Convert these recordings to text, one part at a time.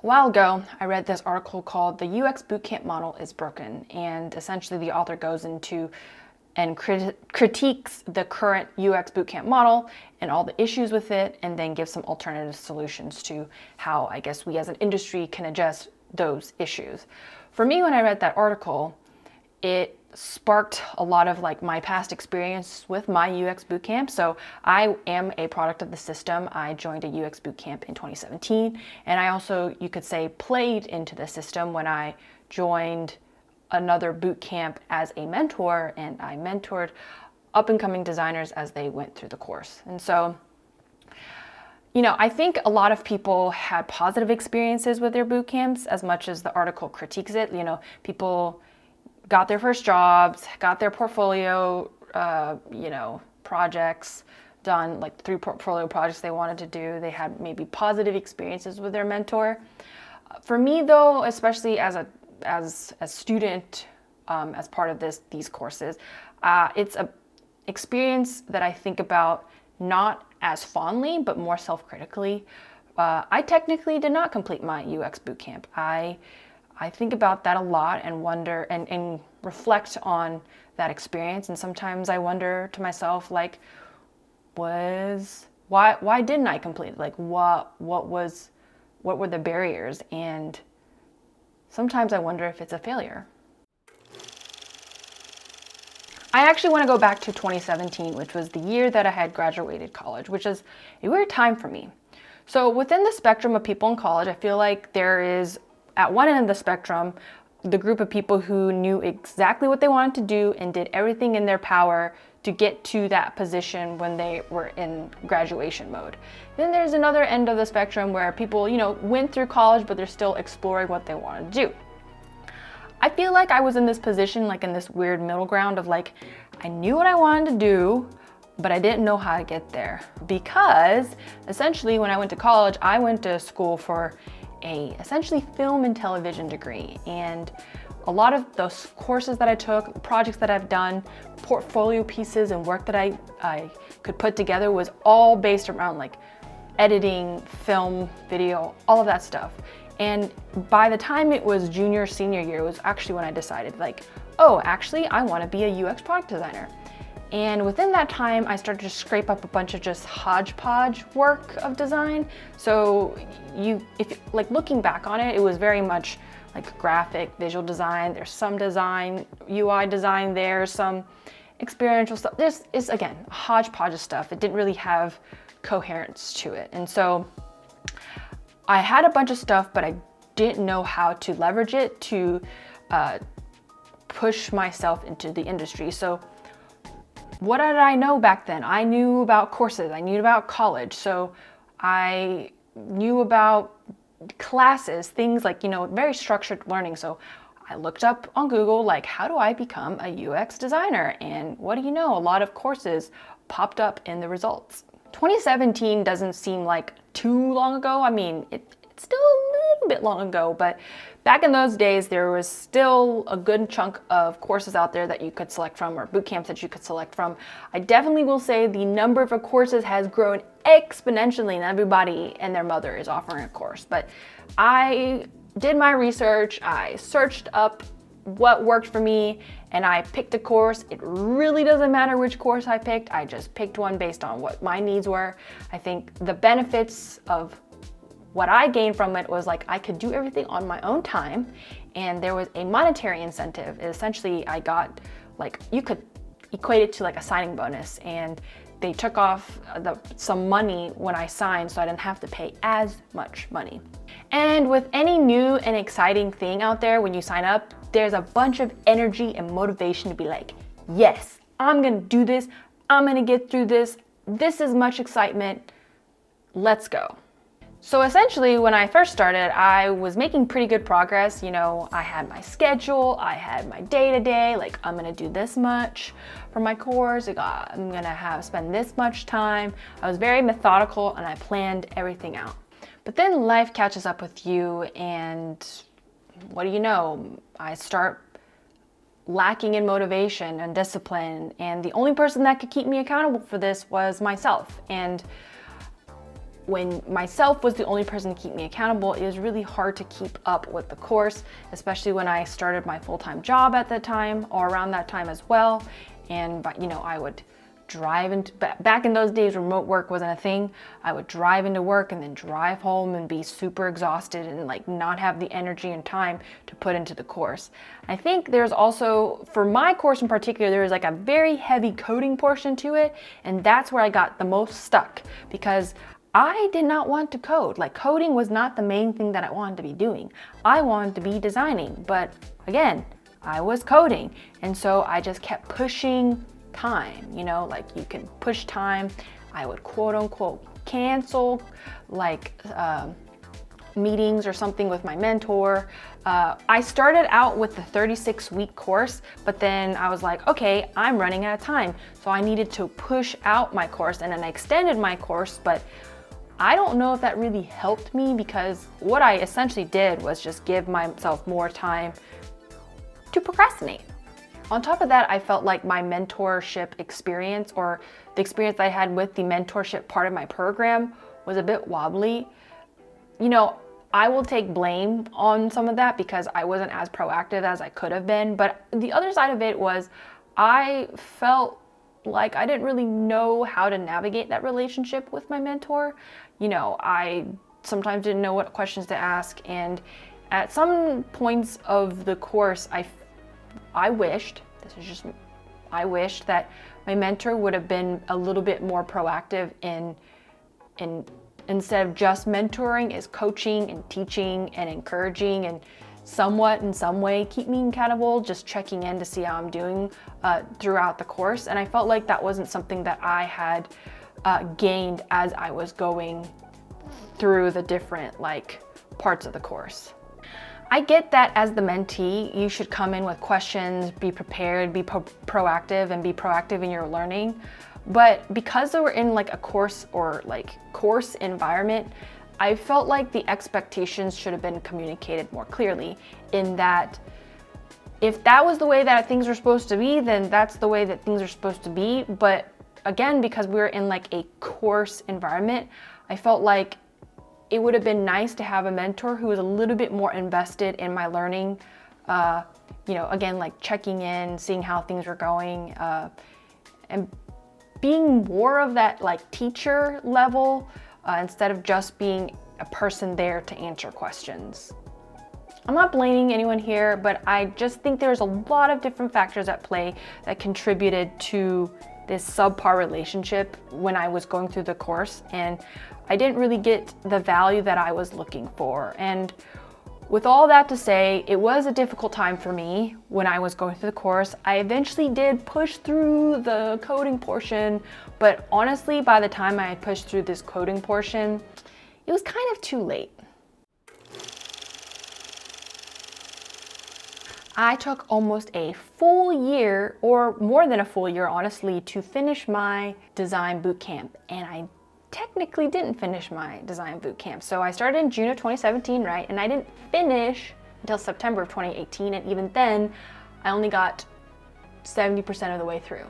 A while ago, I read this article called "The UX Bootcamp Model is Broken," and essentially the author goes into and critiques the current UX bootcamp model and all the issues with it, and then gives some alternative solutions to how I guess we as an industry can address those issues. For me, when I read that article, it sparked a lot of my past experience with my UX bootcamp. So I am a product of the system. I joined a UX bootcamp in 2017, and I also, you could say, played into the system when I joined another bootcamp as a mentor, and I mentored up and coming designers as they went through the course. And so, I think a lot of people had positive experiences with their bootcamps as much as the article critiques it. People got their first jobs, got their portfolio, projects done, like 3 portfolio projects they wanted to do. They had maybe positive experiences with their mentor. For me, though, especially as a student, as part of these courses, it's a experience that I think about not as fondly, but more self-critically. I technically did not complete my UX bootcamp. I think about that a lot and wonder and reflect on that experience. And sometimes I wonder to myself, why didn't I complete it? What were the barriers? And sometimes I wonder if it's a failure. I actually want to go back to 2017, which was the year that I had graduated college, which is a weird time for me. So within the spectrum of people in college, I feel like there is, at one end of the spectrum, the group of people who knew exactly what they wanted to do and did everything in their power to get to that position when they were in graduation mode. Then there's another end of the spectrum where people, went through college, but they're still exploring what they want to do. I feel like I was in this position, in this weird middle ground of I knew what I wanted to do, but I didn't know how to get there. Because essentially when I went to college, I went to school for essentially film and television degree, and a lot of those courses that I took, projects that I've done, portfolio pieces and work that I could put together was all based around editing, film, video, all of that stuff. And by the time it was junior, senior year, it was actually when I decided oh, actually I want to be a UX product designer. And within that time, I started to scrape up a bunch of just hodgepodge work of design. So looking back on it, it was very much graphic, visual design. There's some design, UI design there, some experiential stuff. This is, again, a hodgepodge of stuff. It didn't really have coherence to it. And so I had a bunch of stuff, but I didn't know how to leverage it to push myself into the industry. So what did I know back then? I knew about courses, I knew about college, so I knew about classes, things very structured learning. So I looked up on Google, how do I become a UX designer? And what do you know? A lot of courses popped up in the results. 2017 doesn't seem like too long ago. I mean, it's still a little bit long ago, but back in those days, there was still a good chunk of courses out there that you could select from, or boot camps that you could select from. I definitely will say the number of courses has grown exponentially, and everybody and their mother is offering a course. But I did my research, I searched up what worked for me, and I picked a course. It really doesn't matter which course I picked. I just picked one based on what my needs were. I think the benefits of what I gained from it was I could do everything on my own time, and there was a monetary incentive. Essentially, I got you could equate it to a signing bonus, and they took off some money when I signed, so I didn't have to pay as much money. And with any new and exciting thing out there, when you sign up, there's a bunch of energy and motivation to be yes, I'm gonna do this, I'm gonna get through this, this is much excitement, let's go. So essentially, when I first started, I was making pretty good progress. I had my schedule, I had my day-to-day, I'm gonna do this much for my course, I'm gonna spend this much time. I was very methodical and I planned everything out. But then life catches up with you, and what do you know? I start lacking in motivation and discipline, and the only person that could keep me accountable for this was myself. And when myself was the only person to keep me accountable, it was really hard to keep up with the course, especially when I started my full-time job at that time or around that time as well. And, I would drive into, back in those days, remote work wasn't a thing. I would drive into work and then drive home and be super exhausted and like not have the energy and time to put into the course. I think there's also, for my course in particular, there was like a very heavy coding portion to it. And that's where I got the most stuck, because I did not want to code. Like, coding was not the main thing that I wanted to be doing. I wanted to be designing, but again, I was coding. And so I just kept pushing time, like you can push time. I would quote unquote cancel meetings or something with my mentor. I started out with the 36-week course, but then I was like, okay, I'm running out of time. So I needed to push out my course, and then I extended my course, but I don't know if that really helped me, because what I essentially did was just give myself more time to procrastinate. On top of that, I felt like my mentorship experience, or the experience I had with the mentorship part of my program, was a bit wobbly. I will take blame on some of that because I wasn't as proactive as I could have been. But the other side of it was I felt like I didn't really know how to navigate that relationship with my mentor. I sometimes didn't know what questions to ask. And at some points of the course, I wished that my mentor would have been a little bit more proactive in instead of just mentoring, is coaching and teaching and encouraging and somewhat in some way keep me accountable, just checking in to see how I'm doing throughout the course. And I felt like that wasn't something that I had gained as I was going through the different parts of the course. I get that as the mentee, you should come in with questions, be prepared, be proactive, and be proactive in your learning. But because we're in a course or course environment, I felt like the expectations should have been communicated more clearly, in that if that was the way that things were supposed to be, then that's the way that things are supposed to be. But again, because we were in a course environment, I felt like it would have been nice to have a mentor who was a little bit more invested in my learning, again, checking in, seeing how things were going, and being more of that teacher level instead of just being a person there to answer questions. I'm not blaming anyone here, but I just think there's a lot of different factors at play that contributed to this subpar relationship when I was going through the course, and I didn't really get the value that I was looking for. And with all that to say, it was a difficult time for me when I was going through the course. I eventually did push through the coding portion, but honestly, by the time I had pushed through this coding portion, it was kind of too late. I took almost a full year, or more than a full year, honestly, to finish my design bootcamp, and I technically didn't finish my design bootcamp. So I started in June of 2017, right? And I didn't finish until September of 2018. And even then, I only got 70% of the way through.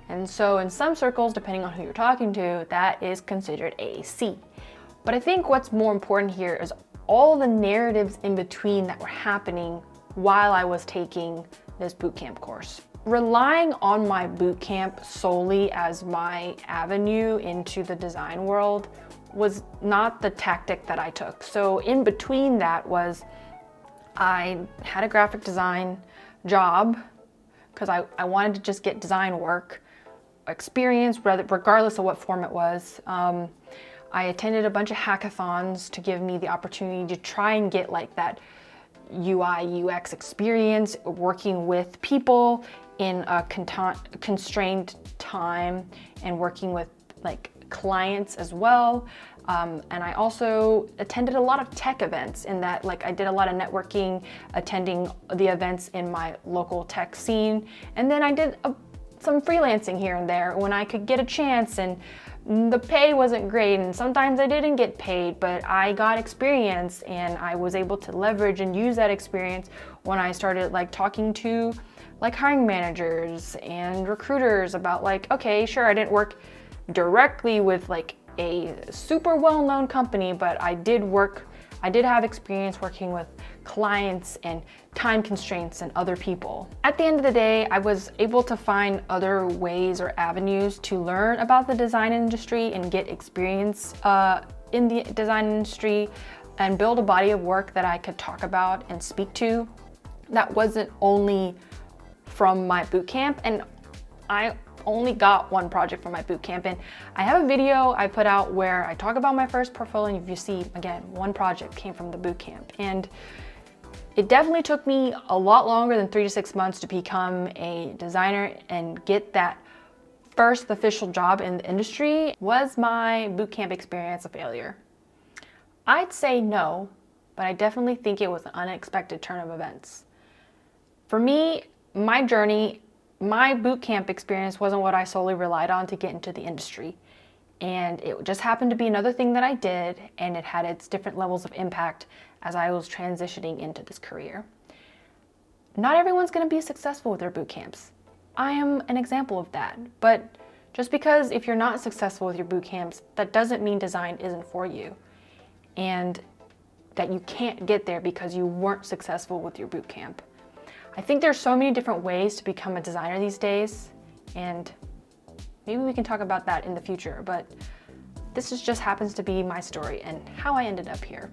And so in some circles, depending on who you're talking to, that is considered a C. But I think what's more important here is all the narratives in between that were happening while I was taking this bootcamp course. Relying on my bootcamp solely as my avenue into the design world was not the tactic that I took. So in between that was, I had a graphic design job because I wanted to just get design work experience, regardless of what form it was. I attended a bunch of hackathons to give me the opportunity to try and get that UI UX experience working with people in a constrained time, and working with clients as well. And I also attended a lot of tech events, in that I did a lot of networking, attending the events in my local tech scene. And then I did some freelancing here and there when I could get a chance, and the pay wasn't great, and sometimes I didn't get paid, but I got experience, and I was able to leverage and use that experience when I started talking to hiring managers and recruiters about okay, sure, I didn't work directly with a super well-known company, but I did have experience working with clients and time constraints and other people. At the end of the day, I was able to find other ways or avenues to learn about the design industry and get experience in the design industry and build a body of work that I could talk about and speak to that wasn't only from my bootcamp. And I only got one project from my bootcamp, and I have a video I put out where I talk about my first portfolio, and if you see, again, one project came from the bootcamp. And it definitely took me a lot longer than 3 to 6 months to become a designer and get that first official job in the industry. Was my bootcamp experience a failure? I'd say no, but I definitely think it was an unexpected turn of events. For me, my journey, my bootcamp experience wasn't what I solely relied on to get into the industry. And it just happened to be another thing that I did, and it had its different levels of impact as I was transitioning into this career. Not everyone's gonna be successful with their bootcamps. I am an example of that, but just because if you're not successful with your bootcamps, that doesn't mean design isn't for you, and that you can't get there because you weren't successful with your bootcamp. I think there's so many different ways to become a designer these days, and maybe we can talk about that in the future, but this just happens to be my story and how I ended up here.